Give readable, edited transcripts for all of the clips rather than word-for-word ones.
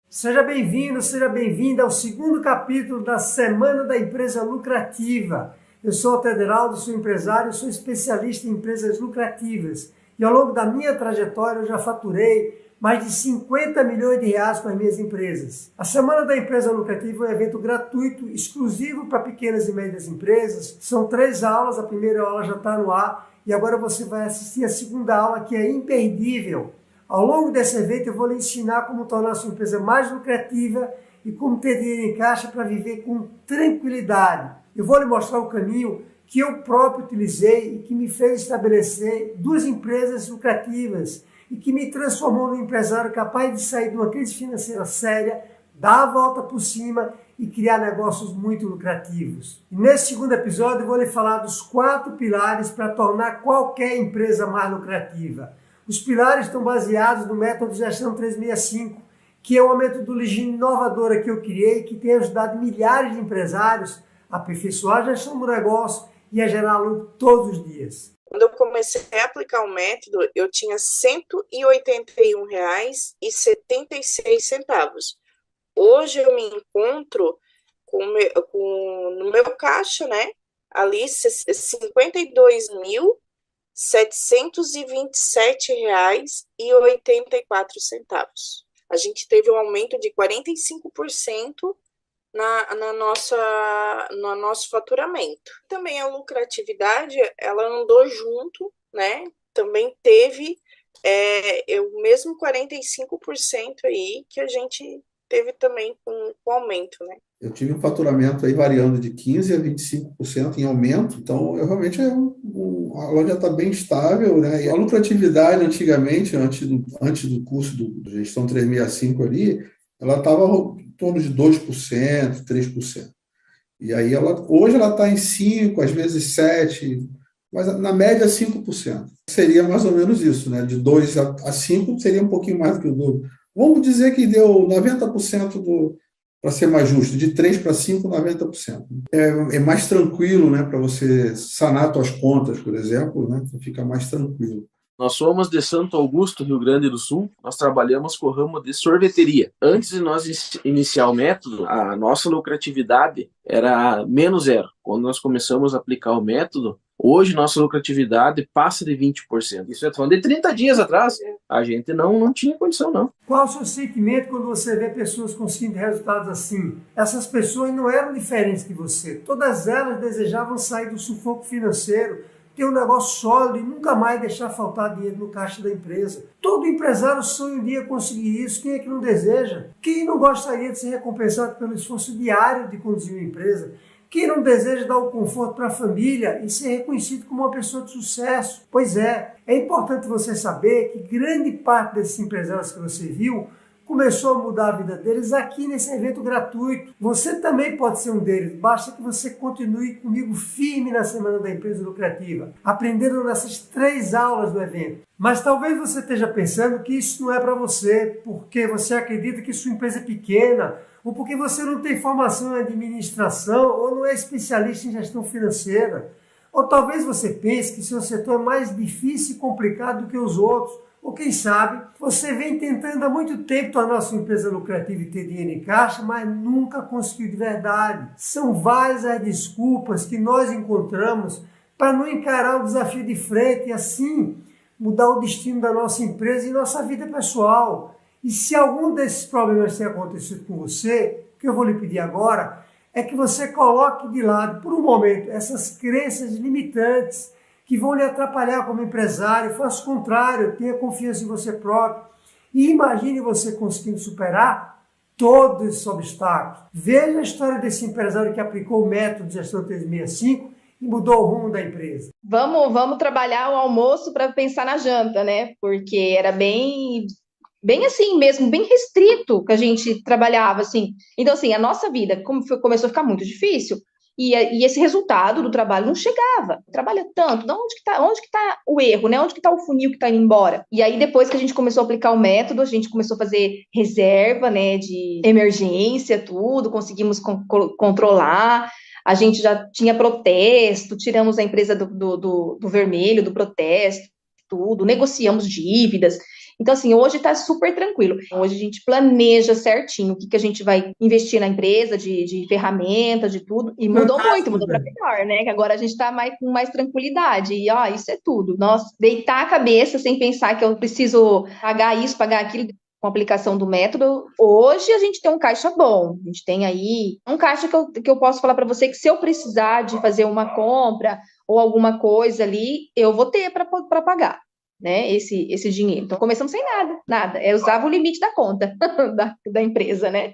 Seja bem-vindo, seja bem-vinda ao segundo capítulo da Semana da Empresa Lucrativa. Eu sou o Tederaldo, sou empresário, sou especialista em empresas lucrativas. E ao longo da minha trajetória eu já faturei mais de 50 milhões de reais com as minhas empresas. A Semana da Empresa Lucrativa é um evento gratuito, exclusivo para pequenas e médias empresas. São 3 aulas, a primeira aula já está no ar e agora você vai assistir a segunda aula, que é imperdível. Ao longo desse evento eu vou lhe ensinar como tornar a sua empresa mais lucrativa e como ter dinheiro em caixa para viver com tranquilidade. Eu vou lhe mostrar o caminho que eu próprio utilizei e que me fez estabelecer 2 empresas lucrativas e que me transformou num empresário capaz de sair de uma crise financeira séria, dar a volta por cima e criar negócios muito lucrativos. E nesse segundo episódio eu vou lhe falar dos 4 pilares para tornar qualquer empresa mais lucrativa. Os pilares estão baseados no método de gestão 365, que é uma metodologia inovadora que eu criei, que tem ajudado milhares de empresários a aperfeiçoar a gestão do negócio e a gerar lucro todos os dias. Quando eu comecei a aplicar o método, eu tinha R$ 181,76. Hoje eu me encontro no meu caixa, né? Ali R$ 52.727,84. A gente teve um aumento de 45% no nosso faturamento. Também a lucratividade, ela andou junto, né? Também teve o mesmo 45% aí que a gente teve também com aumento, né? Eu tive um faturamento aí variando de 15% a 25% em aumento, então eu realmente a loja está bem estável, né? E a lucratividade antigamente, antes do curso do Gestão 365 ali, ela estava em torno de 2%, 3%. E aí hoje ela está em 5%, às vezes 7%, mas na média 5%. Seria mais ou menos isso, né? De 2 a 5 seria um pouquinho mais do que o dobro. Vamos dizer que deu 90% para ser mais justo, de 3 para 5, 90%. É mais tranquilo, né, para você sanar suas contas, por exemplo, né? Fica mais tranquilo. Nós somos de Santo Augusto, Rio Grande do Sul. Nós trabalhamos com o ramo de sorveteria. Antes de nós iniciar o método, a nossa lucratividade era menos 0. Quando nós começamos a aplicar o método, hoje nossa lucratividade passa de 20%. Isso é falando de 30 dias atrás. A gente não tinha condição, não. Qual o seu sentimento quando você vê pessoas conseguindo resultados assim? Essas pessoas não eram diferentes de você. Todas elas desejavam sair do sufoco financeiro, ter um negócio sólido e nunca mais deixar faltar dinheiro no caixa da empresa. Todo empresário sonha um dia conseguir isso. Quem é que não deseja? Quem não gostaria de ser recompensado pelo esforço diário de conduzir uma empresa? Quem não deseja dar o conforto para a família e ser reconhecido como uma pessoa de sucesso? Pois é importante você saber que grande parte desses empresários que você viu começou a mudar a vida deles aqui nesse evento gratuito. Você também pode ser um deles, basta que você continue comigo firme na Semana da Empresa Lucrativa, aprendendo nessas 3 aulas do evento. Mas talvez você esteja pensando que isso não é para você, porque você acredita que sua empresa é pequena, ou porque você não tem formação em administração, ou não é especialista em gestão financeira. Ou talvez você pense que seu setor é mais difícil e complicado do que os outros. Ou quem sabe, você vem tentando há muito tempo tornar a sua empresa lucrativa e ter dinheiro em caixa, mas nunca conseguiu de verdade. São várias as desculpas que nós encontramos para não encarar o desafio de frente e assim mudar o destino da nossa empresa e nossa vida pessoal. E se algum desses problemas tem acontecido com você, o que eu vou lhe pedir agora é que você coloque de lado, por um momento, essas crenças limitantes que vão lhe atrapalhar como empresário. Faça o contrário, tenha confiança em você próprio e imagine você conseguindo superar todos esses obstáculos. Veja a história desse empresário que aplicou o método de gestão 365 e mudou o rumo da empresa. Vamos trabalhar o almoço para pensar na janta, né? Porque era bem assim mesmo, bem restrito que a gente trabalhava, assim. Então, assim, a nossa vida começou a ficar muito difícil e esse resultado do trabalho não chegava. Trabalha tanto, de onde que tá o erro, né? Onde que tá o funil que tá indo embora? E aí, depois que a gente começou a aplicar o método, a gente começou a fazer reserva, né, de emergência, tudo, conseguimos controlar. A gente já tinha protesto, tiramos a empresa do vermelho, do protesto, tudo, negociamos dívidas. Então, assim, hoje está super tranquilo. Hoje a gente planeja certinho o que a gente vai investir na empresa, de ferramenta, de tudo. E mudou muito, mudou para melhor, né? Que agora a gente está com mais tranquilidade. E, ó, isso é tudo. Nós deitar a cabeça sem pensar que eu preciso pagar isso, pagar aquilo, com a aplicação do método. Hoje a gente tem um caixa bom. A gente tem aí um caixa que eu posso falar para você que se eu precisar de fazer uma compra ou alguma coisa ali, eu vou ter para pagar, né, esse dinheiro. Então, começamos sem nada. Eu usava o limite da conta da empresa, né?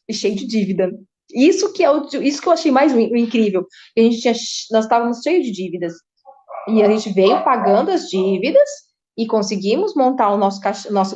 E cheio de dívida. Isso que eu achei mais incrível. Nós estávamos cheios de dívidas. E a gente veio pagando as dívidas e conseguimos montar o nosso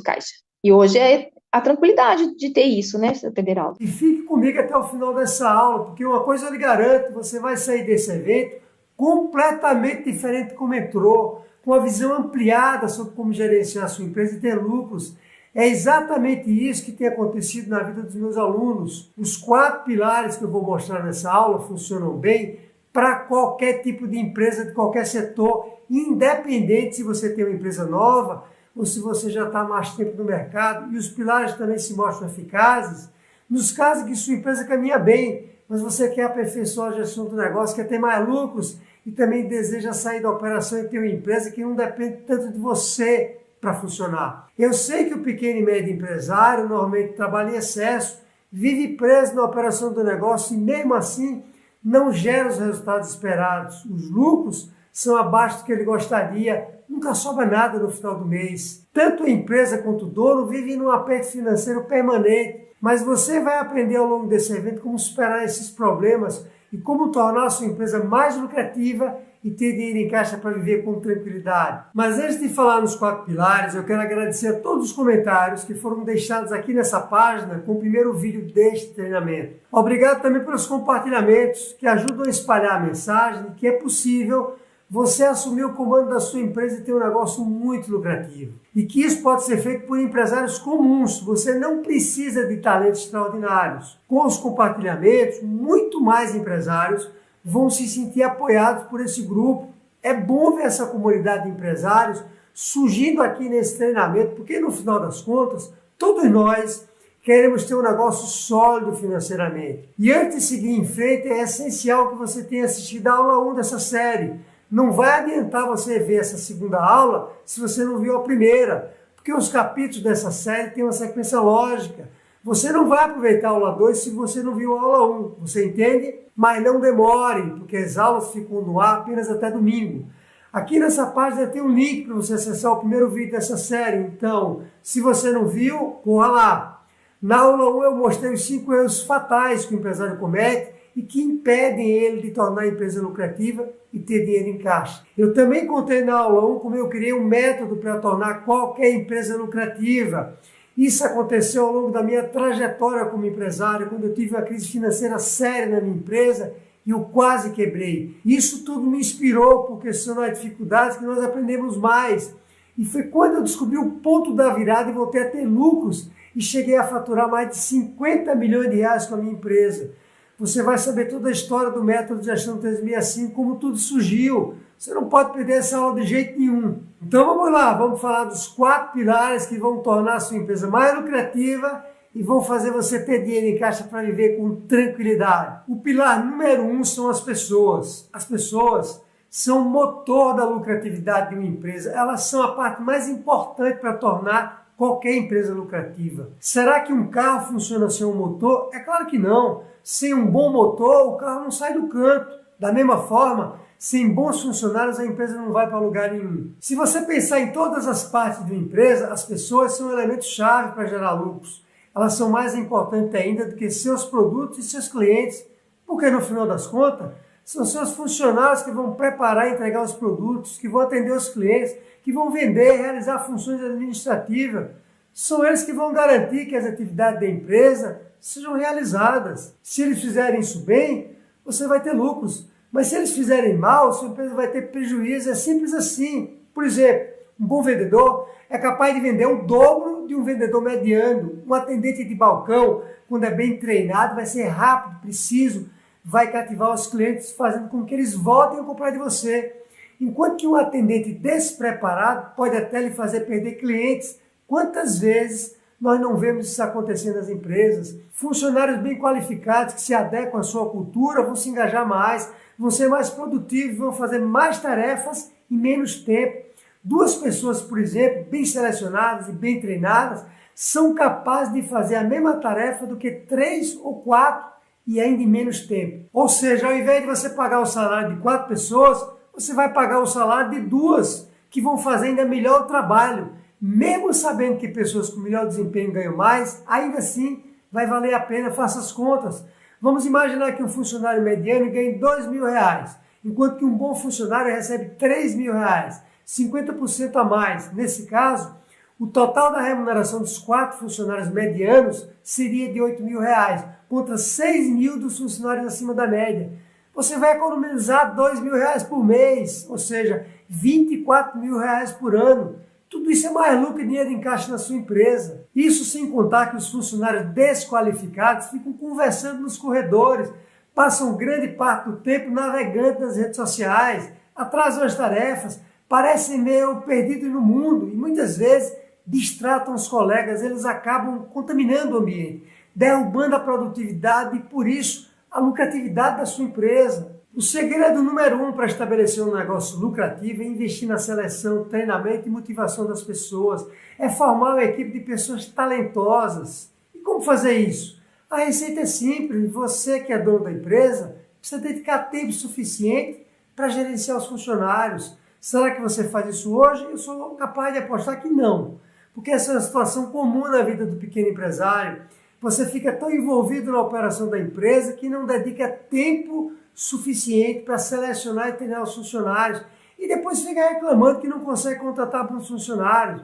caixa. E hoje é a tranquilidade de ter isso, né, Federal? E fique comigo até o final dessa aula, porque uma coisa eu lhe garanto, você vai sair desse evento completamente diferente como entrou, com a visão ampliada sobre como gerenciar a sua empresa e ter lucros. É exatamente isso que tem acontecido na vida dos meus alunos. Os 4 pilares que eu vou mostrar nessa aula funcionam bem para qualquer tipo de empresa, de qualquer setor, independente se você tem uma empresa nova ou se você já está há mais tempo no mercado. E os pilares também se mostram eficazes nos casos que sua empresa caminha bem, mas você quer aperfeiçoar a gestão do negócio, quer ter mais lucros e também deseja sair da operação e ter uma empresa que não depende tanto de você para funcionar. Eu sei que o pequeno e médio empresário normalmente trabalha em excesso, vive preso na operação do negócio e mesmo assim não gera os resultados esperados. Os lucros são abaixo do que ele gostaria, nunca sobra nada no final do mês. Tanto a empresa quanto o dono vivem num aperto financeiro permanente, mas você vai aprender ao longo desse evento como superar esses problemas e como tornar a sua empresa mais lucrativa e ter dinheiro em caixa para viver com tranquilidade. Mas antes de falar nos 4 pilares, eu quero agradecer a todos os comentários que foram deixados aqui nessa página com o primeiro vídeo deste treinamento. Obrigado também pelos compartilhamentos que ajudam a espalhar a mensagem que é possível você assumir o comando da sua empresa e ter um negócio muito lucrativo. E que isso pode ser feito por empresários comuns. Você não precisa de talentos extraordinários. Com os compartilhamentos, muito mais empresários vão se sentir apoiados por esse grupo. É bom ver essa comunidade de empresários surgindo aqui nesse treinamento, porque no final das contas, todos nós queremos ter um negócio sólido financeiramente. E antes de seguir em frente, é essencial que você tenha assistido a aula 1 dessa série. Não vai adiantar você ver essa segunda aula se você não viu a primeira, porque os capítulos dessa série têm uma sequência lógica. Você não vai aproveitar a aula 2 se você não viu a aula 1, você entende? Mas não demore, porque as aulas ficam no ar apenas até domingo. Aqui nessa página tem um link para você acessar o primeiro vídeo dessa série, então, se você não viu, corra lá. Na aula 1 eu mostrei os 5 erros fatais que o empresário comete e que impedem ele de tornar a empresa lucrativa e ter dinheiro em caixa. Eu também contei na aula 1 como eu criei um método para tornar qualquer empresa lucrativa. Isso aconteceu ao longo da minha trajetória como empresário, quando eu tive uma crise financeira séria na minha empresa e eu quase quebrei. Isso tudo me inspirou, porque são as dificuldades que nós aprendemos mais. E foi quando eu descobri o ponto da virada e voltei a ter lucros e cheguei a faturar mais de 50 milhões de reais com a minha empresa. Você vai saber toda a história do método de gestão 365, como tudo surgiu. Você não pode perder essa aula de jeito nenhum. Então vamos lá, vamos falar dos 4 pilares que vão tornar a sua empresa mais lucrativa e vão fazer você ter dinheiro em caixa para viver com tranquilidade. O pilar número 1 são as pessoas. As pessoas são o motor da lucratividade de uma empresa. Elas são a parte mais importante para tornar qualquer empresa lucrativa. Será que um carro funciona sem um motor? É claro que não. Sem um bom motor, o carro não sai do canto. Da mesma forma, sem bons funcionários, a empresa não vai para lugar nenhum. Se você pensar em todas as partes de uma empresa, as pessoas são um elemento-chave para gerar lucros. Elas são mais importantes ainda do que seus produtos e seus clientes, porque no final das contas, são seus funcionários que vão preparar e entregar os produtos, que vão atender os clientes, que vão vender, realizar funções administrativas. São eles que vão garantir que as atividades da empresa sejam realizadas. Se eles fizerem isso bem, você vai ter lucros. Mas se eles fizerem mal, sua empresa vai ter prejuízo. É simples assim. Por exemplo, um bom vendedor é capaz de vender o dobro de um vendedor mediano. Um atendente de balcão, quando é bem treinado, vai ser rápido, preciso, vai cativar os clientes, fazendo com que eles voltem a comprar de você. Enquanto que um atendente despreparado pode até lhe fazer perder clientes. Quantas vezes nós não vemos isso acontecendo nas empresas? Funcionários bem qualificados que se adequam à sua cultura vão se engajar mais, vão ser mais produtivos, vão fazer mais tarefas em menos tempo. 2 pessoas, por exemplo, bem selecionadas e bem treinadas, são capazes de fazer a mesma tarefa do que 3 ou 4 e ainda em menos tempo. Ou seja, ao invés de você pagar o salário de 4 pessoas, você vai pagar o salário de 2, que vão fazer ainda melhor o trabalho. Mesmo sabendo que pessoas com melhor desempenho ganham mais, ainda assim vai valer a pena, faça as contas. Vamos imaginar que um funcionário mediano ganhe R$2.000, enquanto que um bom funcionário recebe R$3.000, 50% a mais. Nesse caso, o total da remuneração dos 4 funcionários medianos seria de R$8.000, contra R$6.000 dos funcionários acima da média. Você vai economizar R$2.000 por mês, ou seja, R$24.000 por ano. Tudo isso é mais lucro e dinheiro em caixa na sua empresa. Isso sem contar que os funcionários desqualificados ficam conversando nos corredores, passam grande parte do tempo navegando nas redes sociais, atrasam as tarefas, parecem meio perdidos no mundo e muitas vezes distratam os colegas. Eles acabam contaminando o ambiente, derrubando a produtividade e, por isso, a lucratividade da sua empresa. O segredo número 1 para estabelecer um negócio lucrativo é investir na seleção, treinamento e motivação das pessoas. É formar uma equipe de pessoas talentosas. E como fazer isso? A receita é simples. Você que é dono da empresa precisa dedicar tempo suficiente para gerenciar os funcionários. Será que você faz isso hoje? Eu sou capaz de apostar que não. Porque essa é uma situação comum na vida do pequeno empresário. Você fica tão envolvido na operação da empresa que não dedica tempo suficiente para selecionar e treinar os funcionários. E depois fica reclamando que não consegue contratar bons funcionários.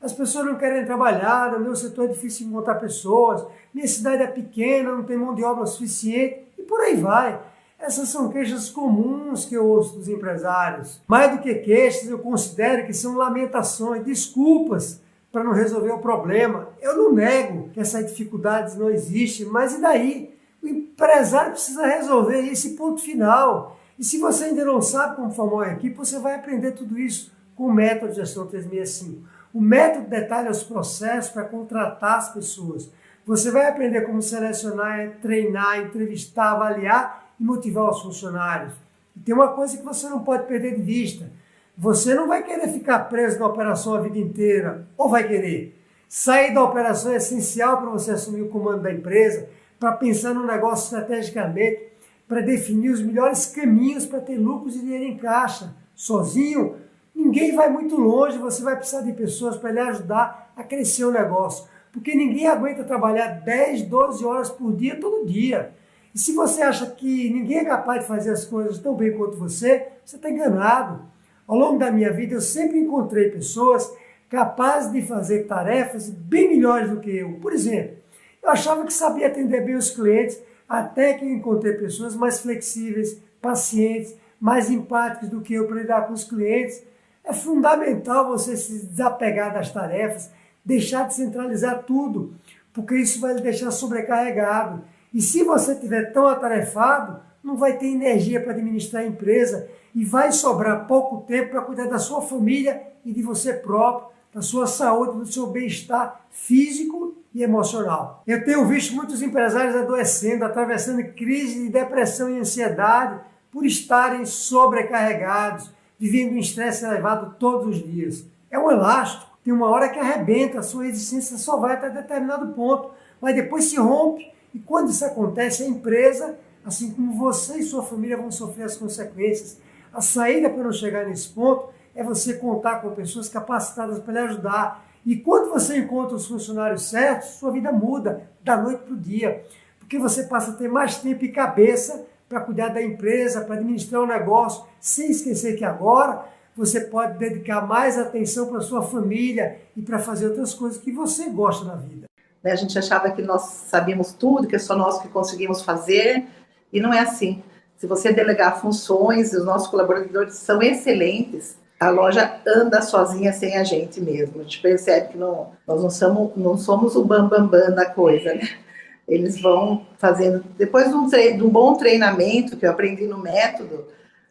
As pessoas não querem trabalhar, no meu setor é difícil encontrar pessoas, minha cidade é pequena, não tem mão de obra suficiente, e por aí vai. Essas são queixas comuns que eu ouço dos empresários. Mais do que queixas, eu considero que são lamentações, desculpas para não resolver o problema. Eu não nego que essas dificuldades não existem, mas e daí? O empresário precisa resolver esse ponto final. E se você ainda não sabe como formar uma equipe, você vai aprender tudo isso com o método de gestão 365. O método detalha os processos para contratar as pessoas. Você vai aprender como selecionar, treinar, entrevistar, avaliar e motivar os funcionários. E tem uma coisa que você não pode perder de vista. Você não vai querer ficar preso na operação a vida inteira, ou vai querer? Sair da operação é essencial para você assumir o comando da empresa, para pensar no negócio estrategicamente, para definir os melhores caminhos para ter lucros e dinheiro em caixa. Sozinho, ninguém vai muito longe, você vai precisar de pessoas para lhe ajudar a crescer o negócio, porque ninguém aguenta trabalhar 10, 12 horas por dia, todo dia. E se você acha que ninguém é capaz de fazer as coisas tão bem quanto você está enganado. Ao longo da minha vida, eu sempre encontrei pessoas capazes de fazer tarefas bem melhores do que eu. Por exemplo, eu achava que sabia atender bem os clientes, até que eu encontrei pessoas mais flexíveis, pacientes, mais empáticas do que eu para lidar com os clientes. É fundamental você se desapegar das tarefas, deixar de centralizar tudo, porque isso vai lhe deixar sobrecarregado. E se você estiver tão atarefado, não vai ter energia para administrar a empresa e vai sobrar pouco tempo para cuidar da sua família e de você próprio, da sua saúde, do seu bem-estar físico e emocional. Eu tenho visto muitos empresários adoecendo, atravessando crise de depressão e ansiedade por estarem sobrecarregados, vivendo um estresse elevado todos os dias. É um elástico, tem uma hora que arrebenta, a sua existência só vai até determinado ponto, mas depois se rompe e quando isso acontece, a empresa, assim como você e sua família, vão sofrer as consequências. A saída para não chegar nesse ponto é você contar com pessoas capacitadas para lhe ajudar. E quando você encontra os funcionários certos, sua vida muda da noite para o dia. Porque você passa a ter mais tempo e cabeça para cuidar da empresa, para administrar o negócio, sem esquecer que agora você pode dedicar mais atenção para a sua família e para fazer outras coisas que você gosta na vida. A gente achava que nós sabíamos tudo, que é só nós que conseguimos fazer, e não é assim. Se você delegar funções, os nossos colaboradores são excelentes, a loja anda sozinha sem a gente mesmo. A gente percebe que nós não somos o bambambam da coisa, né? Eles vão fazendo, depois de um bom treinamento que eu aprendi no método,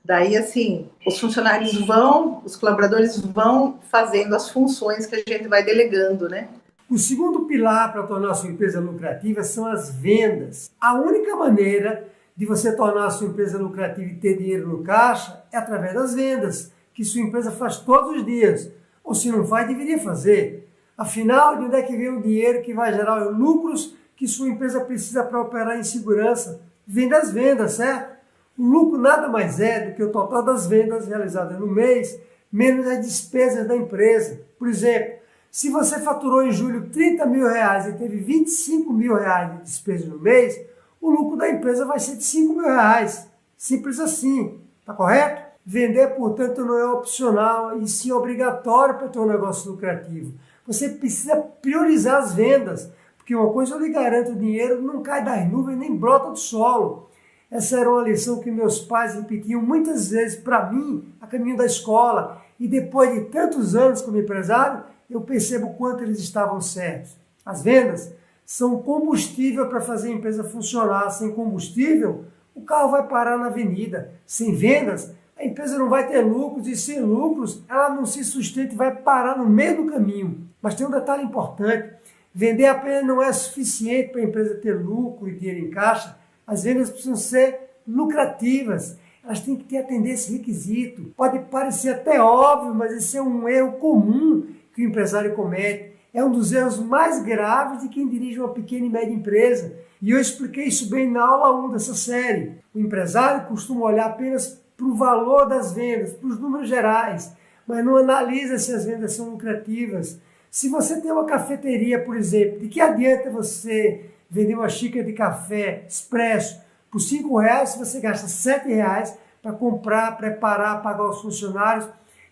Daí, assim, os funcionários vão, os colaboradores vão fazendo as funções que a gente vai delegando, né? O segundo pilar para tornar a sua empresa lucrativa são as vendas. A única maneira de você tornar a sua empresa lucrativa e ter dinheiro no caixa é através das vendas, que sua empresa faz todos os dias. Ou se não faz, deveria fazer. Afinal, de onde é que vem o dinheiro que vai gerar os lucros que sua empresa precisa para operar em segurança? Vem das vendas, certo? O lucro nada mais é do que o total das vendas realizadas no mês, menos as despesas da empresa. Por exemplo, se você faturou em julho 30 mil reais e teve 25 mil reais de despesa no mês, o lucro da empresa vai ser de 5 mil reais. Simples assim, tá correto? Vender, portanto, não é opcional e sim obrigatório para ter um negócio lucrativo. Você precisa priorizar as vendas, porque uma coisa eu lhe garanto, o dinheiro não cai das nuvens nem brota do solo. Essa era uma lição que meus pais repetiam muitas vezes para mim, a caminho da escola. E depois de tantos anos como empresário, eu percebo o quanto eles estavam certos. As vendas são combustível para fazer a empresa funcionar. Sem combustível, o carro vai parar na avenida. Sem vendas, a empresa não vai ter lucros e sem lucros, ela não se sustenta e vai parar no meio do caminho. Mas tem um detalhe importante. Vender apenas não é suficiente para a empresa ter lucro e dinheiro em caixa. As vendas precisam ser lucrativas, elas têm que atender esse requisito. Pode parecer até óbvio, mas esse é um erro comum que o empresário comete. É um dos erros mais graves de quem dirige uma pequena e média empresa. E eu expliquei isso bem na aula 1 dessa série. O empresário costuma olhar apenas para o valor das vendas, para os números gerais, mas não analisa se as vendas são lucrativas. Se você tem uma cafeteria, por exemplo, de que adianta você vender uma xícara de café expresso por R$5 se você gasta R$7 para comprar, preparar, pagar os funcionários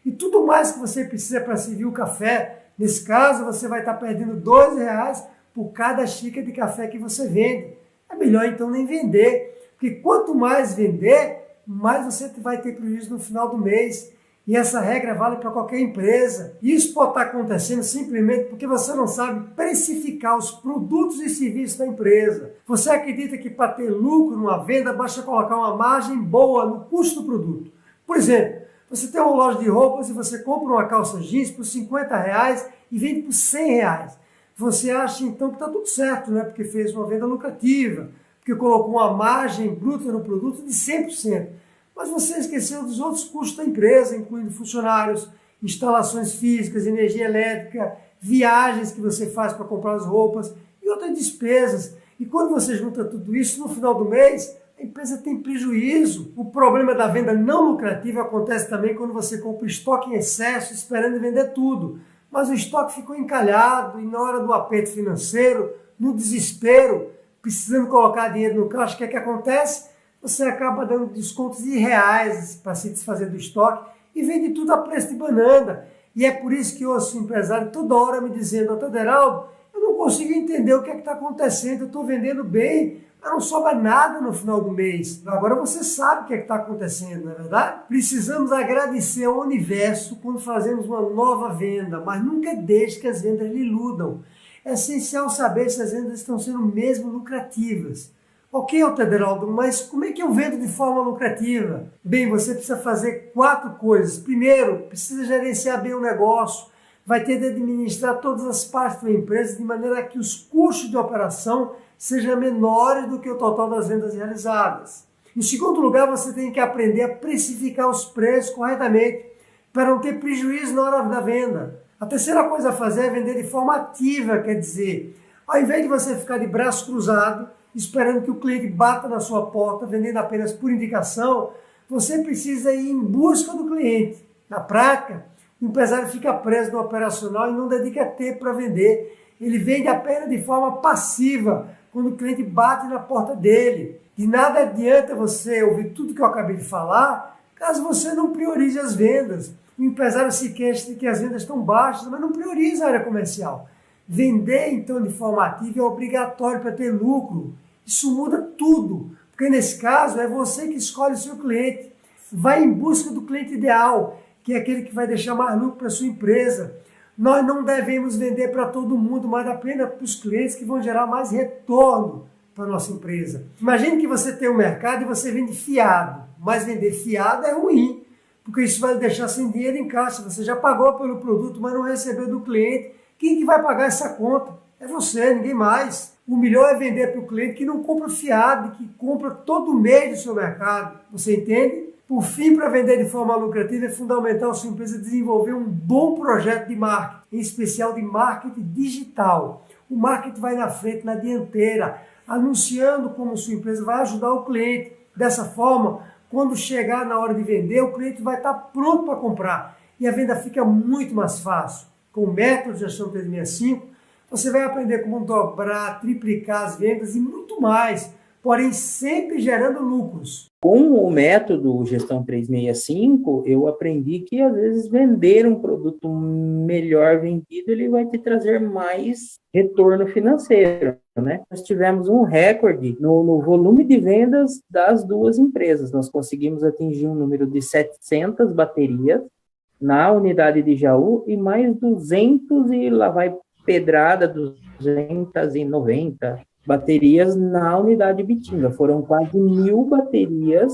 e tudo mais que você precisa para servir o café? Nesse caso, você vai estar perdendo R$2 por cada xícara de café que você vende. É melhor então nem vender, porque quanto mais vender, mais você vai ter prejuízo no final do mês. E essa regra vale para qualquer empresa. Isso pode estar acontecendo simplesmente porque você não sabe precificar os produtos e serviços da empresa. Você acredita que para ter lucro numa venda, basta colocar uma margem boa no custo do produto. Por exemplo, você tem uma loja de roupas e você compra uma calça jeans por R$50 e vende por R$100. Você acha então que está tudo certo, né? Porque fez uma venda lucrativa, porque colocou uma margem bruta no produto de 100%. Mas você esqueceu dos outros custos da empresa, incluindo funcionários, instalações físicas, energia elétrica, viagens que você faz para comprar as roupas e outras despesas. E quando você junta tudo isso, no final do mês, a empresa tem prejuízo. O problema da venda não lucrativa acontece também quando você compra estoque em excesso, esperando vender tudo. Mas o estoque ficou encalhado e na hora do aperto financeiro, no desespero, precisando colocar dinheiro no caixa, o que é que acontece? Você acaba dando descontos irreais para se desfazer do estoque e vende tudo a preço de banana. E é por isso que eu ouço empresário toda hora me dizendo: doutor Deraldo, eu não consigo entender o que é que está acontecendo, eu estou vendendo bem, mas não sobra nada no final do mês. Agora você sabe o que é que está acontecendo, não é verdade? Precisamos agradecer ao universo quando fazemos uma nova venda, mas nunca deixe que as vendas lhe iludam. É essencial saber se as vendas estão sendo mesmo lucrativas. Ok, Deraldo, mas como é que eu vendo de forma lucrativa? Bem, você precisa fazer 4 coisas. Primeiro, precisa gerenciar bem o negócio. Vai ter de administrar todas as partes da empresa de maneira que os custos de operação sejam menores do que o total das vendas realizadas. Em segundo lugar, você tem que aprender a precificar os preços corretamente para não ter prejuízo na hora da venda. A terceira coisa a fazer é vender de forma ativa, quer dizer, ao invés de você ficar de braço cruzado, esperando que o cliente bata na sua porta, vendendo apenas por indicação, você precisa ir em busca do cliente. Na prática, o empresário fica preso no operacional e não dedica tempo para vender. Ele vende apenas de forma passiva, quando o cliente bate na porta dele. De nada adianta você ouvir tudo que eu acabei de falar, caso você não priorize as vendas. O empresário se queixa de que as vendas estão baixas, mas não prioriza a área comercial. Vender, então, de forma ativa é obrigatório para ter lucro. Isso muda tudo, porque nesse caso é você que escolhe o seu cliente. Vai em busca do cliente ideal, que é aquele que vai deixar mais lucro para a sua empresa. Nós não devemos vender para todo mundo, mas apenas para os clientes que vão gerar mais retorno para a nossa empresa. Imagine que você tem um mercado e você vende fiado, mas vender fiado é ruim, porque isso vai deixar sem dinheiro em caixa. Você já pagou pelo produto, mas não recebeu do cliente. Quem que vai pagar essa conta? É você, ninguém mais. O melhor é vender para o cliente que não compra fiado, que compra todo mês do seu mercado. Você entende? Por fim, para vender de forma lucrativa, é fundamental a sua empresa desenvolver um bom projeto de marketing, em especial de marketing digital. O marketing vai na frente, na dianteira, anunciando como sua empresa vai ajudar o cliente. Dessa forma, quando chegar na hora de vender, o cliente vai estar pronto para comprar e a venda fica muito mais fácil. Com o método de gestão 365, você vai aprender como dobrar, triplicar as vendas e muito mais, porém sempre gerando lucros. Com o método Gestão 365, eu aprendi que, às vezes, vender um produto melhor vendido, ele vai te trazer mais retorno financeiro, né? Nós tivemos um recorde no volume de vendas das duas empresas. Nós conseguimos atingir um número de 700 baterias na unidade de Jaú e mais 200 e lá vai pedrada, 290 baterias na unidade Bitinga. Foram quase 1.000 baterias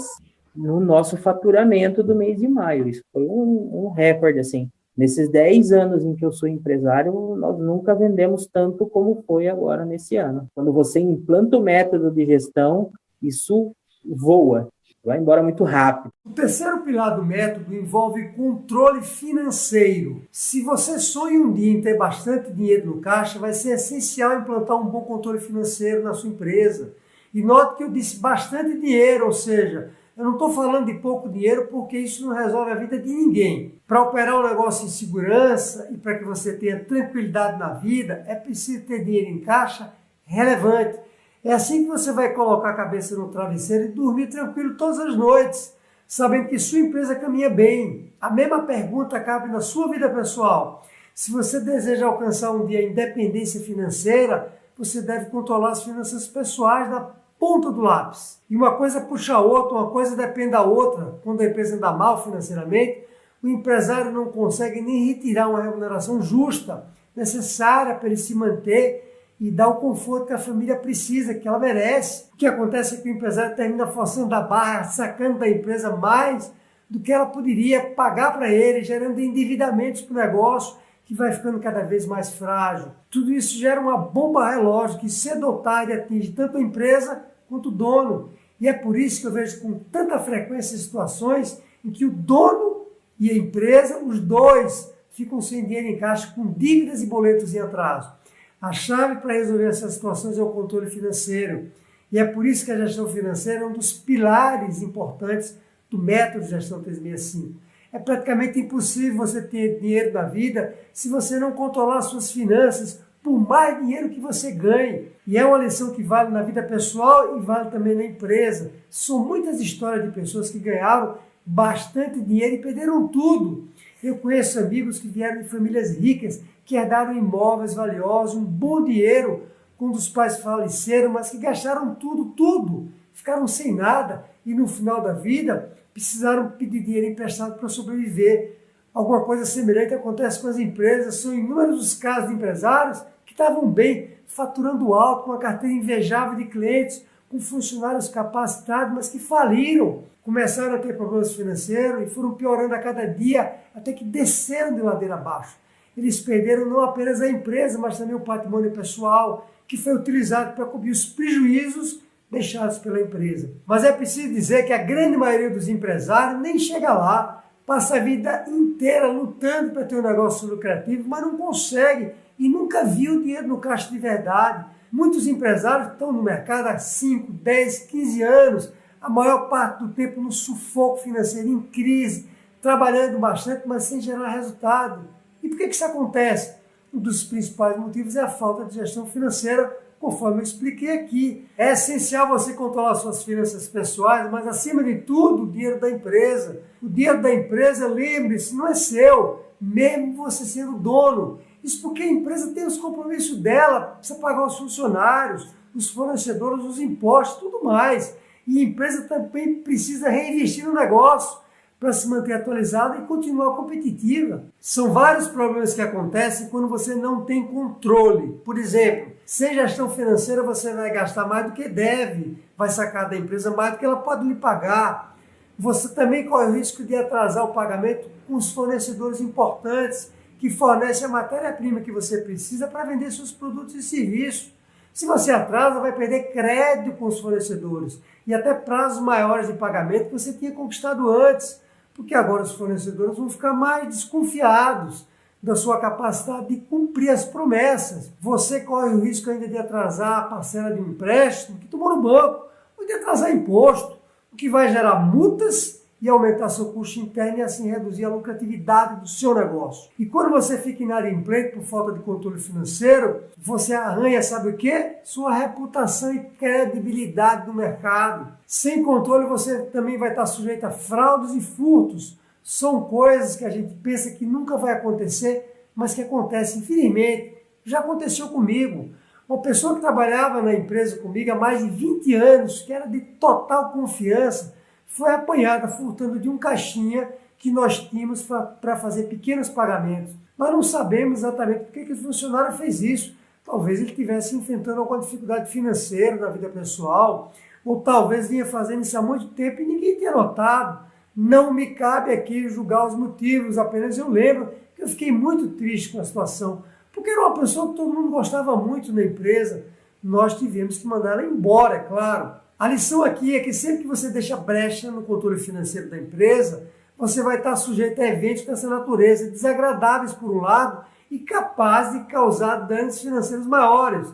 no nosso faturamento do mês de maio. Isso foi um recorde, assim. Nesses 10 anos em que eu sou empresário, nós nunca vendemos tanto como foi agora nesse ano. Quando você implanta o método de gestão, isso voa, vai embora muito rápido. O terceiro pilar do método envolve controle financeiro. Se você sonha um dia em ter bastante dinheiro no caixa, vai ser essencial implantar um bom controle financeiro na sua empresa. E note que eu disse bastante dinheiro, ou seja, eu não estou falando de pouco dinheiro porque isso não resolve a vida de ninguém. Para operar um negócio em segurança e para que você tenha tranquilidade na vida, é preciso ter dinheiro em caixa relevante. É assim que você vai colocar a cabeça no travesseiro e dormir tranquilo todas as noites, sabendo que sua empresa caminha bem. A mesma pergunta cabe na sua vida pessoal. Se você deseja alcançar um dia a independência financeira, você deve controlar as finanças pessoais na ponta do lápis. E uma coisa puxa a outra, uma coisa depende da outra. Quando a empresa anda mal financeiramente, o empresário não consegue nem retirar uma remuneração justa, necessária para ele se manter e dar o conforto que a família precisa, que ela merece. O que acontece é que o empresário termina forçando a barra, sacando da empresa mais do que ela poderia pagar para ele, gerando endividamentos para o negócio, que vai ficando cada vez mais frágil. Tudo isso gera uma bomba relógio que cedo ou tarde atinge tanto a empresa quanto o dono. E é por isso que eu vejo com tanta frequência situações em que o dono e a empresa, os dois, ficam sem dinheiro em caixa, com dívidas e boletos em atraso. A chave para resolver essas situações é o controle financeiro. E é por isso que a gestão financeira é um dos pilares importantes do método de gestão 365. É praticamente impossível você ter dinheiro na vida se você não controlar suas finanças, por mais dinheiro que você ganhe. E é uma lição que vale na vida pessoal e vale também na empresa. São muitas histórias de pessoas que ganharam bastante dinheiro e perderam tudo. Eu conheço amigos que vieram de famílias ricas, que herdaram imóveis valiosos, um bom dinheiro, quando os pais faleceram, mas que gastaram tudo, ficaram sem nada e no final da vida precisaram pedir dinheiro emprestado para sobreviver. Alguma coisa semelhante acontece com as empresas. São inúmeros os casos de empresários que estavam bem, faturando alto, com uma carteira invejável de clientes, com funcionários capacitados, mas que faliram. Começaram a ter problemas financeiros e foram piorando a cada dia, até que desceram de ladeira abaixo. Eles perderam não apenas a empresa, mas também o patrimônio pessoal, que foi utilizado para cobrir os prejuízos deixados pela empresa. Mas é preciso dizer que a grande maioria dos empresários nem chega lá, passa a vida inteira lutando para ter um negócio lucrativo, mas não consegue e nunca viu dinheiro no caixa de verdade. Muitos empresários estão no mercado há 5, 10, 15 anos, a maior parte do tempo no sufoco financeiro, em crise, trabalhando bastante, mas sem gerar resultado. E por que isso acontece? Um dos principais motivos é a falta de gestão financeira, conforme eu expliquei aqui. É essencial você controlar suas finanças pessoais, mas acima de tudo, o dinheiro da empresa. O dinheiro da empresa, lembre-se, não é seu, mesmo você sendo dono. Isso porque a empresa tem os compromissos dela, precisa pagar os funcionários, os fornecedores, os impostos, tudo mais. E a empresa também precisa reinvestir no negócio para se manter atualizada e continuar competitiva. São vários problemas que acontecem quando você não tem controle. Por exemplo, sem gestão financeira você vai gastar mais do que deve, vai sacar da empresa mais do que ela pode lhe pagar. Você também corre o risco de atrasar o pagamento com os fornecedores importantes que fornecem a matéria-prima que você precisa para vender seus produtos e serviços. Se você atrasa, vai perder crédito com os fornecedores e até prazos maiores de pagamento que você tinha conquistado antes, porque agora os fornecedores vão ficar mais desconfiados da sua capacidade de cumprir as promessas. Você corre o risco ainda de atrasar a parcela de um empréstimo que tomou no banco, ou de atrasar imposto, o que vai gerar multas e aumentar seu custo interno e assim reduzir a lucratividade do seu negócio. E quando você fica inadimplente por falta de controle financeiro, você arranha, sabe o quê? Sua reputação e credibilidade no mercado. Sem controle, você também vai estar sujeito a fraudes e furtos. São coisas que a gente pensa que nunca vai acontecer, mas que acontecem, infelizmente. Já aconteceu comigo. Uma pessoa que trabalhava na empresa comigo há mais de 20 anos, que era de total confiança, foi apanhada furtando de um caixinha que nós tínhamos para fazer pequenos pagamentos. Nós não sabemos exatamente por que o funcionário fez isso. Talvez ele estivesse enfrentando alguma dificuldade financeira na vida pessoal, ou talvez vinha fazendo isso há muito tempo e ninguém tinha notado. Não me cabe aqui julgar os motivos, apenas eu lembro que eu fiquei muito triste com a situação, porque era uma pessoa que todo mundo gostava muito na empresa. Nós tivemos que mandar ela embora, é claro. A lição aqui é que sempre que você deixa brecha no controle financeiro da empresa, você vai estar sujeito a eventos dessa natureza, desagradáveis por um lado e capazes de causar danos financeiros maiores.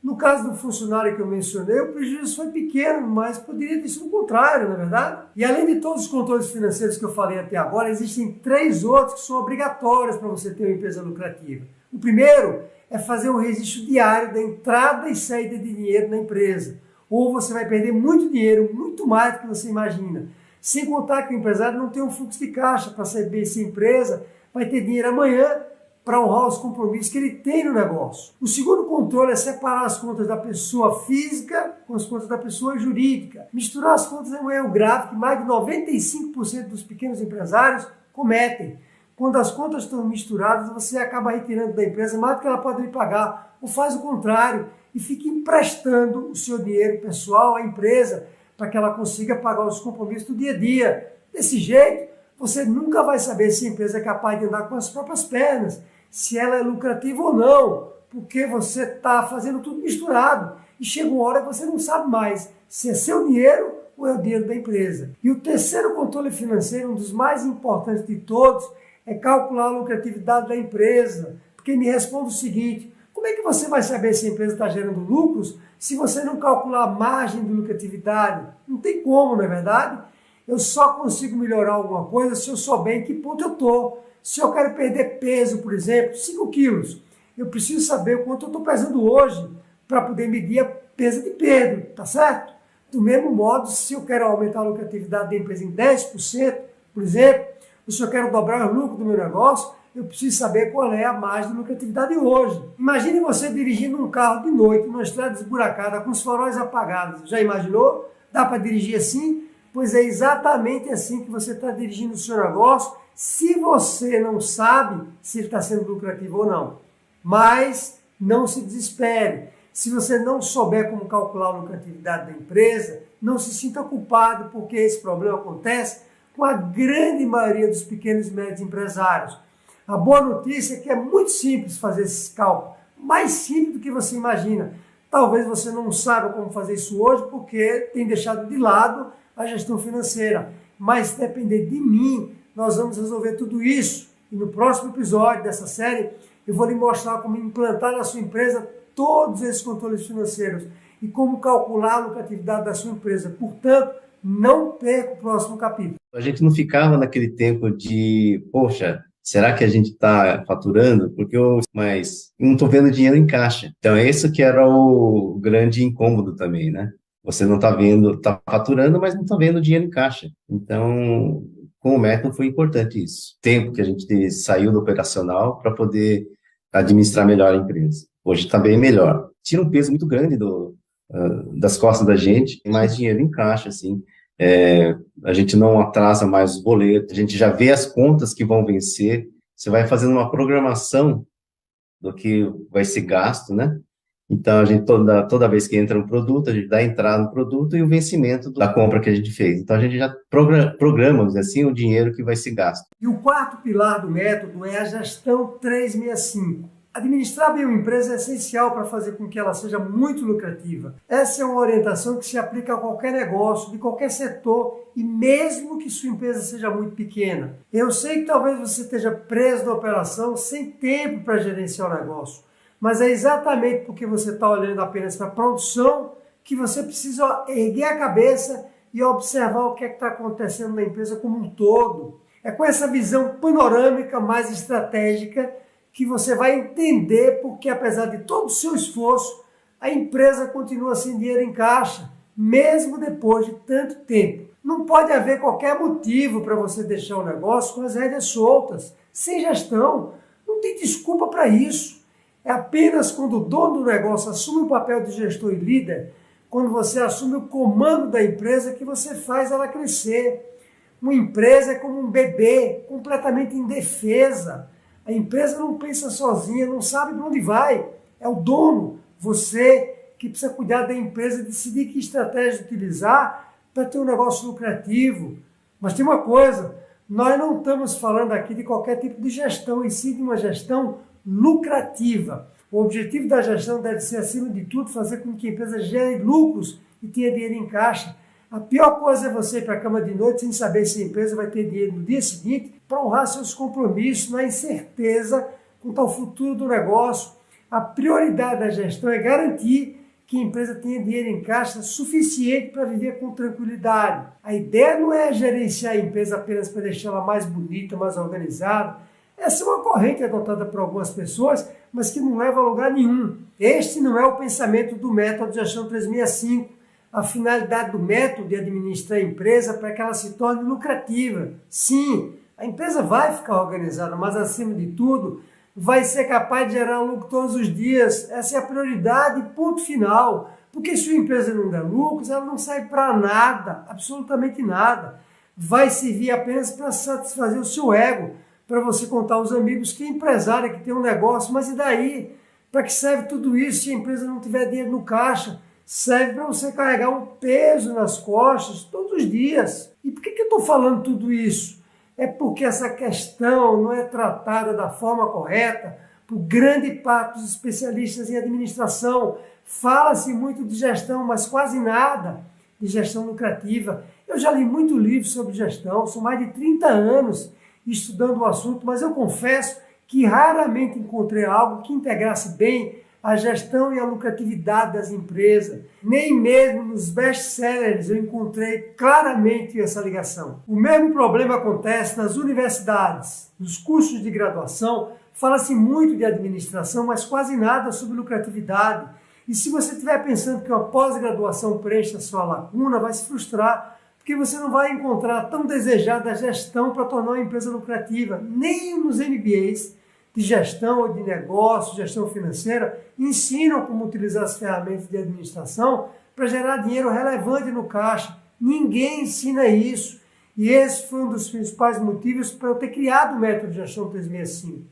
No caso do funcionário que eu mencionei, o prejuízo foi pequeno, mas poderia ter sido o contrário, não é verdade? E além de todos os controles financeiros que eu falei até agora, existem 3 outros que são obrigatórios para você ter uma empresa lucrativa. O primeiro é fazer um registro diário da entrada e saída de dinheiro na empresa. Ou você vai perder muito dinheiro, muito mais do que você imagina. Sem contar que o empresário não tem um fluxo de caixa para saber se a empresa vai ter dinheiro amanhã para honrar os compromissos que ele tem no negócio. O segundo controle é separar as contas da pessoa física com as contas da pessoa jurídica. Misturar as contas é um erro grave que mais de 95% dos pequenos empresários cometem. Quando as contas estão misturadas, você acaba retirando da empresa mais do que ela pode lhe pagar, ou faz o contrário, e fica emprestando o seu dinheiro pessoal à empresa para que ela consiga pagar os compromissos do dia a dia. Desse jeito, você nunca vai saber se a empresa é capaz de andar com as próprias pernas, se ela é lucrativa ou não, porque você está fazendo tudo misturado e chega uma hora que você não sabe mais se é seu dinheiro ou é o dinheiro da empresa. E o terceiro controle financeiro, um dos mais importantes de todos, é calcular a lucratividade da empresa, porque me responde o seguinte: como é que você vai saber se a empresa está gerando lucros se você não calcular a margem de lucratividade? Não tem como, não é verdade? Eu só consigo melhorar alguma coisa se eu souber em que ponto eu estou. Se eu quero perder peso, por exemplo, 5 quilos, eu preciso saber o quanto eu estou pesando hoje para poder medir a perda de Pedro, tá certo? Do mesmo modo, se eu quero aumentar a lucratividade da empresa em 10%, por exemplo, ou se eu quero dobrar o lucro do meu negócio, eu preciso saber qual é a margem de lucratividade hoje. Imagine você dirigindo um carro de noite, numa estrada esburacada, com os faróis apagados. Já imaginou? Dá para dirigir assim? Pois é exatamente assim que você está dirigindo o seu negócio, se você não sabe se ele está sendo lucrativo ou não. Mas não se desespere. Se você não souber como calcular a lucratividade da empresa, não se sinta culpado, porque esse problema acontece com a grande maioria dos pequenos e médios empresários. A boa notícia é que é muito simples fazer esse cálculo, mais simples do que você imagina. Talvez você não saiba como fazer isso hoje porque tem deixado de lado a gestão financeira, mas se depender de mim, nós vamos resolver tudo isso. E no próximo episódio dessa série, eu vou lhe mostrar como implantar na sua empresa todos esses controles financeiros e como calcular a lucratividade da sua empresa. Portanto, não perca o próximo capítulo. A gente não ficava naquele tempo de, poxa, será que a gente está faturando? Mas não estou vendo dinheiro em caixa. Então, esse que era o grande incômodo também, né? Você não está vendo, está faturando, mas não está vendo dinheiro em caixa. Então, com o método foi importante isso. Tempo que a gente saiu do operacional para poder administrar melhor a empresa. Hoje está bem melhor. Tira um peso muito grande das costas da gente, e mais dinheiro em caixa, assim. A gente não atrasa mais os boletos, a gente já vê as contas que vão vencer, você vai fazendo uma programação do que vai ser gasto, né? Então, a gente, toda vez que entra um produto, a gente dá a entrada no produto e o vencimento da compra que a gente fez. Então, a gente já programa, assim, o dinheiro que vai ser gasto. E o quarto pilar do método é a gestão 365. Administrar bem uma empresa é essencial para fazer com que ela seja muito lucrativa. Essa é uma orientação que se aplica a qualquer negócio, de qualquer setor, e mesmo que sua empresa seja muito pequena. Eu sei que talvez você esteja preso na operação sem tempo para gerenciar o negócio, mas é exatamente porque você está olhando apenas para a produção que você precisa erguer a cabeça e observar o que está acontecendo na empresa como um todo. É com essa visão panorâmica mais estratégica que você vai entender porque, apesar de todo o seu esforço, a empresa continua sem dinheiro em caixa, mesmo depois de tanto tempo. Não pode haver qualquer motivo para você deixar o negócio com as rédeas soltas, sem gestão. Não tem desculpa para isso. É apenas quando o dono do negócio assume o papel de gestor e líder, quando você assume o comando da empresa, que você faz ela crescer. Uma empresa é como um bebê, completamente indefesa. A empresa não pensa sozinha, não sabe para onde vai. É o dono, você, que precisa cuidar da empresa, decidir que estratégia utilizar para ter um negócio lucrativo. Mas tem uma coisa, nós não estamos falando aqui de qualquer tipo de gestão, e sim de uma gestão lucrativa. O objetivo da gestão deve ser, acima de tudo, fazer com que a empresa gere lucros e tenha dinheiro em caixa. A pior coisa é você ir para a cama de noite sem saber se a empresa vai ter dinheiro no dia seguinte para honrar seus compromissos, na incerteza quanto ao futuro do negócio. A prioridade da gestão é garantir que a empresa tenha dinheiro em caixa suficiente para viver com tranquilidade. A ideia não é gerenciar a empresa apenas para deixá-la mais bonita, mais organizada. Essa é uma corrente adotada por algumas pessoas, mas que não leva a lugar nenhum. Este não é o pensamento do método de gestão 365. A finalidade do método é administrar a empresa para que ela se torne lucrativa. Sim, a empresa vai ficar organizada, mas acima de tudo, vai ser capaz de gerar lucro todos os dias. Essa é a prioridade, ponto final. Porque se a empresa não der lucros, ela não serve para nada, absolutamente nada. Vai servir apenas para satisfazer o seu ego, para você contar aos amigos que é empresário, que tem um negócio, mas e daí? Para que serve tudo isso se a empresa não tiver dinheiro no caixa? Serve para você carregar um peso nas costas todos os dias. E por que eu estou falando tudo isso? É porque essa questão não é tratada da forma correta por grande parte dos especialistas em administração. Fala-se muito de gestão, mas quase nada de gestão lucrativa. Eu já li muito livro sobre gestão, são mais de 30 anos estudando o assunto, mas eu confesso que raramente encontrei algo que integrasse bem a gestão e a lucratividade das empresas. Nem mesmo nos best-sellers eu encontrei claramente essa ligação. O mesmo problema acontece nas universidades. Nos cursos de graduação, fala-se muito de administração, mas quase nada sobre lucratividade. E se você estiver pensando que uma pós-graduação preenche a sua lacuna, vai se frustrar, porque você não vai encontrar a tão desejada gestão para tornar uma empresa lucrativa. Nem nos MBAs de gestão ou de negócio, gestão financeira, ensinam como utilizar as ferramentas de administração para gerar dinheiro relevante no caixa. Ninguém ensina isso. E esse foi um dos principais motivos para eu ter criado o método de gestão 365.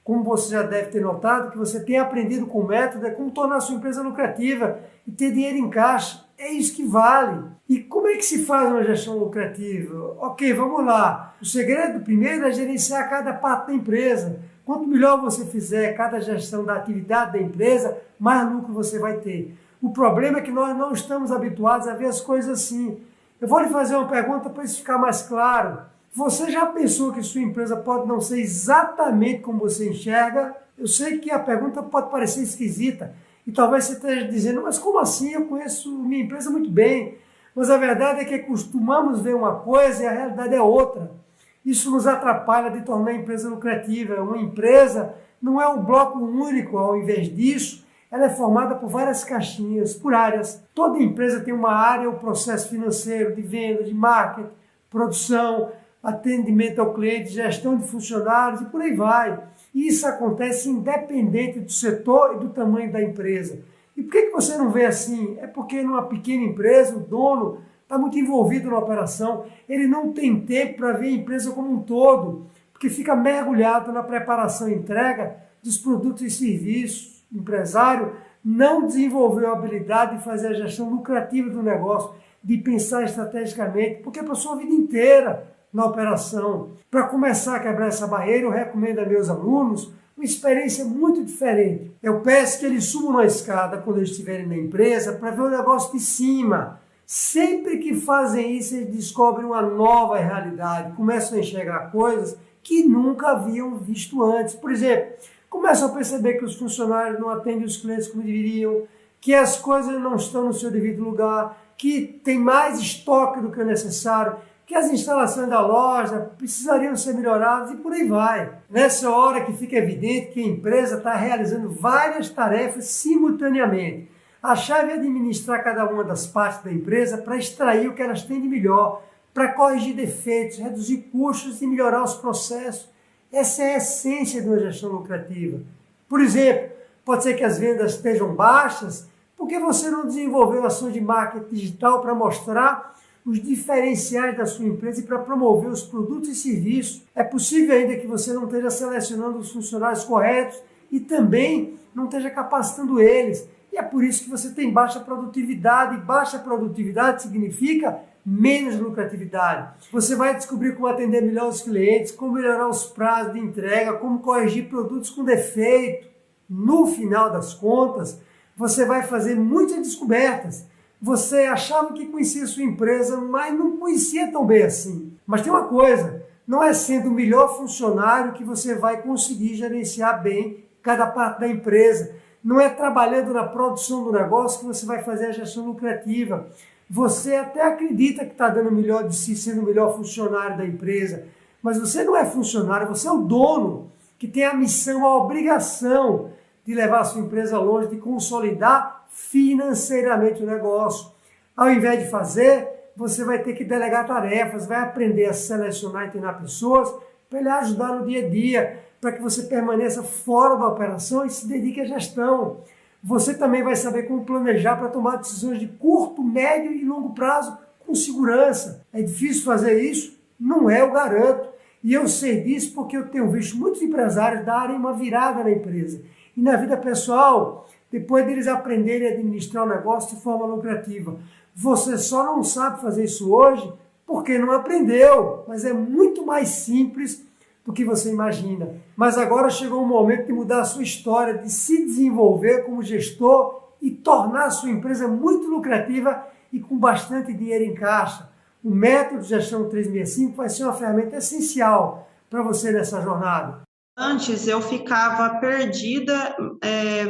Como você já deve ter notado, que você tem aprendido com o método é como tornar a sua empresa lucrativa e ter dinheiro em caixa. É isso que vale. E como é que se faz uma gestão lucrativa? Ok, vamos lá. O segredo primeiro é gerenciar cada parte da empresa. Quanto melhor você fizer cada gestão da atividade da empresa, mais lucro você vai ter. O problema é que nós não estamos habituados a ver as coisas assim. Eu vou lhe fazer uma pergunta para isso ficar mais claro. Você já pensou que sua empresa pode não ser exatamente como você enxerga? Eu sei que a pergunta pode parecer esquisita e talvez você esteja dizendo, mas como assim? Eu conheço minha empresa muito bem. Mas a verdade é que costumamos ver uma coisa e a realidade é outra. Isso nos atrapalha de tornar a empresa lucrativa. Uma empresa não é um bloco único, ao invés disso, ela é formada por várias caixinhas, por áreas. Toda empresa tem uma área, o processo financeiro, de venda, de marketing, produção, atendimento ao cliente, gestão de funcionários e por aí vai. E isso acontece independente do setor e do tamanho da empresa. E por que você não vê assim? É porque numa pequena empresa, o dono está muito envolvido na operação, ele não tem tempo para ver a empresa como um todo, porque fica mergulhado na preparação e entrega dos produtos e serviços. O empresário não desenvolveu a habilidade de fazer a gestão lucrativa do negócio, de pensar estrategicamente, porque passou a vida inteira na operação. Para começar a quebrar essa barreira, eu recomendo a meus alunos uma experiência muito diferente. Eu peço que eles subam na escada quando eles estiverem na empresa para ver o negócio de cima. Sempre que fazem isso, eles descobrem uma nova realidade, começam a enxergar coisas que nunca haviam visto antes. Por exemplo, começam a perceber que os funcionários não atendem os clientes como deveriam, que as coisas não estão no seu devido lugar, que tem mais estoque do que o necessário, que as instalações da loja precisariam ser melhoradas e por aí vai. Nessa hora que fica evidente que a empresa está realizando várias tarefas simultaneamente. A chave é administrar cada uma das partes da empresa para extrair o que elas têm de melhor, para corrigir defeitos, reduzir custos e melhorar os processos. Essa é a essência de uma gestão lucrativa. Por exemplo, pode ser que as vendas estejam baixas porque você não desenvolveu ações de marketing digital para mostrar os diferenciais da sua empresa e para promover os produtos e serviços. É possível ainda que você não esteja selecionando os funcionários corretos e também não esteja capacitando eles. E é por isso que você tem baixa produtividade. E baixa produtividade significa menos lucratividade. Você vai descobrir como atender melhor os clientes, como melhorar os prazos de entrega, como corrigir produtos com defeito. No final das contas, você vai fazer muitas descobertas. Você achava que conhecia a sua empresa, mas não conhecia tão bem assim. Mas tem uma coisa, não é sendo o melhor funcionário que você vai conseguir gerenciar bem cada parte da empresa. Não é trabalhando na produção do negócio que você vai fazer a gestão lucrativa. Você até acredita que está dando o melhor de si, sendo o melhor funcionário da empresa, mas você não é funcionário, você é o dono, que tem a missão, a obrigação de levar a sua empresa longe, de consolidar financeiramente o negócio. Ao invés de fazer, você vai ter que delegar tarefas, vai aprender a selecionar e treinar pessoas para lhe ajudar no dia a dia, para que você permaneça fora da operação e se dedique à gestão. Você também vai saber como planejar para tomar decisões de curto, médio e longo prazo com segurança. É difícil fazer isso? Não é, eu garanto. E eu sei disso porque eu tenho visto muitos empresários darem uma virada na empresa. E na vida pessoal, depois deles aprenderem a administrar o negócio de forma lucrativa. Você só não sabe fazer isso hoje porque não aprendeu, mas é muito mais simples do que você imagina. Mas agora chegou o momento de mudar a sua história, de se desenvolver como gestor e tornar a sua empresa muito lucrativa e com bastante dinheiro em caixa. O método de gestão 365 vai ser uma ferramenta essencial para você nessa jornada. Antes eu ficava perdida,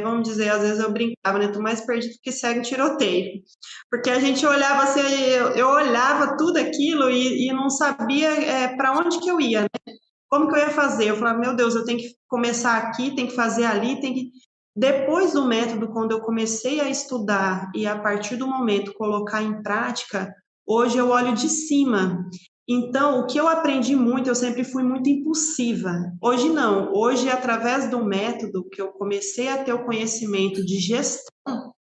vamos dizer, às vezes eu brincava, né? Tô mais perdida que cego em tiroteio. Porque a gente olhava assim, eu olhava tudo aquilo e não sabia para onde que eu ia, né? Como que eu ia fazer? Eu falava, meu Deus, eu tenho que começar aqui, tenho que fazer ali, tenho que... Depois do método, quando eu comecei a estudar e a partir do momento colocar em prática, hoje eu olho de cima. Então, o que eu aprendi muito, eu sempre fui muito impulsiva. Hoje não. Hoje, através do método que eu comecei a ter o conhecimento de gestão,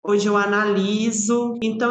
hoje eu analiso. Então,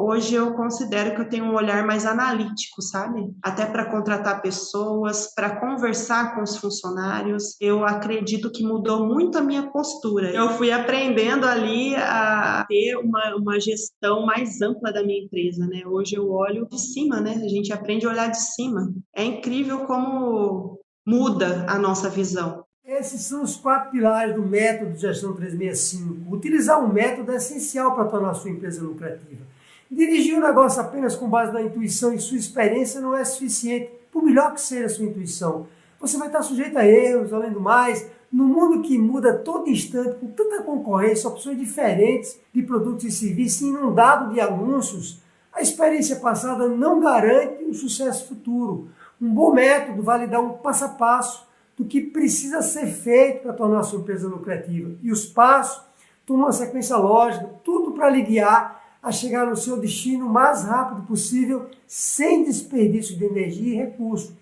hoje eu considero que eu tenho um olhar mais analítico, sabe? Até para contratar pessoas, para conversar com os funcionários. Eu acredito que mudou muito a minha postura. Eu fui aprendendo ali a ter uma gestão mais ampla da minha empresa, né? Hoje eu olho de cima, né? A gente aprende a olhar de cima. É incrível como muda a nossa visão. Esses são os 4 pilares do método de gestão 365. Utilizar um método é essencial para tornar a sua empresa lucrativa. Dirigir um negócio apenas com base na intuição e sua experiência não é suficiente, por melhor que seja a sua intuição. Você vai estar sujeito a erros, além do mais, no mundo que muda a todo instante, com tanta concorrência, opções diferentes de produtos e serviços, inundado de anúncios, a experiência passada não garante um sucesso futuro. Um bom método vai lhe dar um passo a passo do que precisa ser feito para tornar a sua empresa lucrativa. E os passos tomam uma sequência lógica, tudo para lhe guiar a chegar no seu destino o mais rápido possível, sem desperdício de energia e recurso.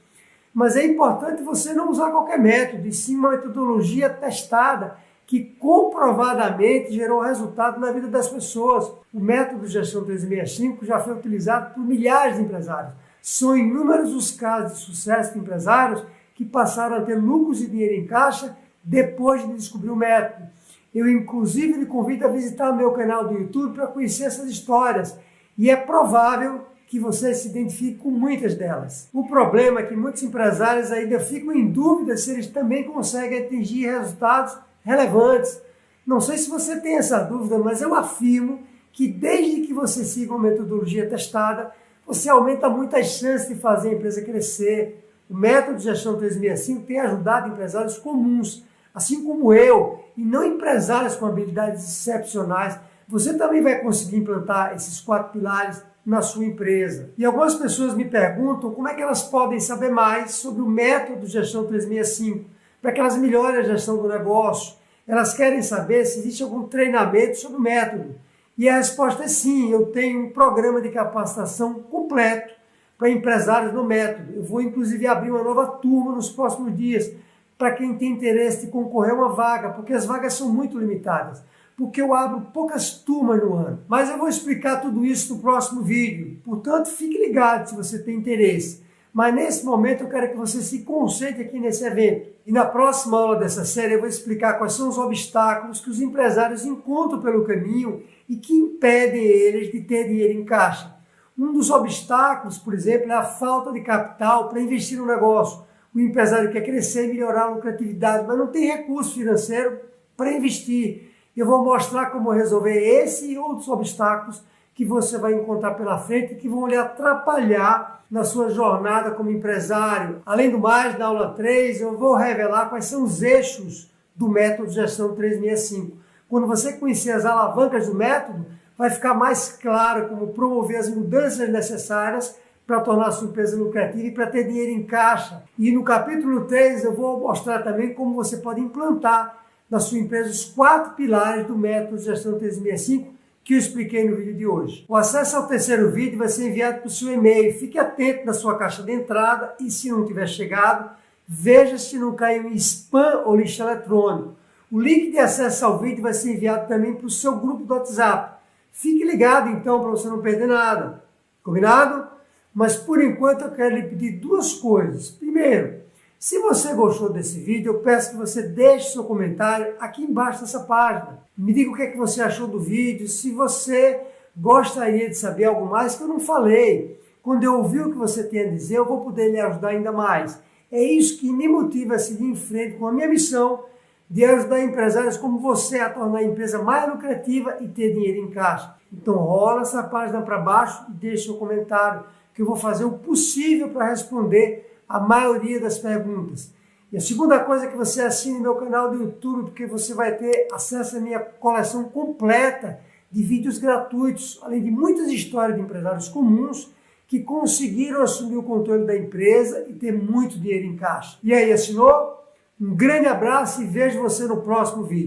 Mas é importante você não usar qualquer método, e sim uma metodologia testada, que comprovadamente gerou resultado na vida das pessoas. O método de gestão 365 já foi utilizado por milhares de empresários. São inúmeros os casos de sucesso de empresários que passaram a ter lucros e dinheiro em caixa depois de descobrir o método. Eu, inclusive, lhe convido a visitar meu canal do YouTube para conhecer essas histórias. E é provável que você se identifique com muitas delas. O problema é que muitos empresários ainda ficam em dúvida se eles também conseguem atingir resultados relevantes. Não sei se você tem essa dúvida, mas eu afirmo que desde que você siga uma metodologia testada, você aumenta muito as chances de fazer a empresa crescer. O método de gestão 365 tem ajudado empresários comuns, assim como eu, e não empresários com habilidades excepcionais. Você também vai conseguir implantar esses 4 pilares na sua empresa. E algumas pessoas me perguntam como é que elas podem saber mais sobre o método de gestão 365, para que elas melhorem a gestão do negócio. Elas querem saber se existe algum treinamento sobre o método. E a resposta é sim, eu tenho um programa de capacitação completo para empresários no método. Eu vou inclusive abrir uma nova turma nos próximos dias para quem tem interesse de concorrer a uma vaga, porque as vagas são muito limitadas, porque eu abro poucas turmas no ano. Mas eu vou explicar tudo isso no próximo vídeo, portanto fique ligado se você tem interesse. Mas nesse momento eu quero que você se concentre aqui nesse evento. E na próxima aula dessa série eu vou explicar quais são os obstáculos que os empresários encontram pelo caminho e que impedem eles de ter dinheiro em caixa. Um dos obstáculos, por exemplo, é a falta de capital para investir no negócio. O empresário quer crescer e melhorar a lucratividade, mas não tem recurso financeiro para investir. Eu vou mostrar como resolver esse e outros obstáculos que você vai encontrar pela frente e que vão lhe atrapalhar na sua jornada como empresário. Além do mais, na aula 3, eu vou revelar quais são os eixos do método de gestão 365. Quando você conhecer as alavancas do método, vai ficar mais claro como promover as mudanças necessárias para tornar a sua empresa lucrativa e para ter dinheiro em caixa. E no capítulo 3 eu vou mostrar também como você pode implantar na sua empresa os 4 pilares do método de gestão 365 que eu expliquei no vídeo de hoje. O acesso ao terceiro vídeo vai ser enviado para o seu e-mail. Fique atento na sua caixa de entrada e se não tiver chegado, veja se não caiu em spam ou lixo eletrônico. O link de acesso ao vídeo vai ser enviado também para o seu grupo do WhatsApp. Fique ligado então para você não perder nada. Combinado? Mas por enquanto eu quero lhe pedir 2 coisas. Primeiro, se você gostou desse vídeo, eu peço que você deixe seu comentário aqui embaixo dessa página. Me diga o que é que você achou do vídeo, se você gostaria de saber algo mais que eu não falei. Quando eu ouvir o que você tem a dizer, eu vou poder lhe ajudar ainda mais. É isso que me motiva a seguir em frente com a minha missão de ajudar empresários como você a tornar a empresa mais lucrativa e ter dinheiro em caixa. Então rola essa página para baixo e deixe seu comentário, que eu vou fazer o possível para responder a maioria das perguntas. E a segunda coisa é que você assine meu canal do YouTube, porque você vai ter acesso à minha coleção completa de vídeos gratuitos, além de muitas histórias de empresários comuns que conseguiram assumir o controle da empresa e ter muito dinheiro em caixa. E aí, assinou? Um grande abraço e vejo você no próximo vídeo.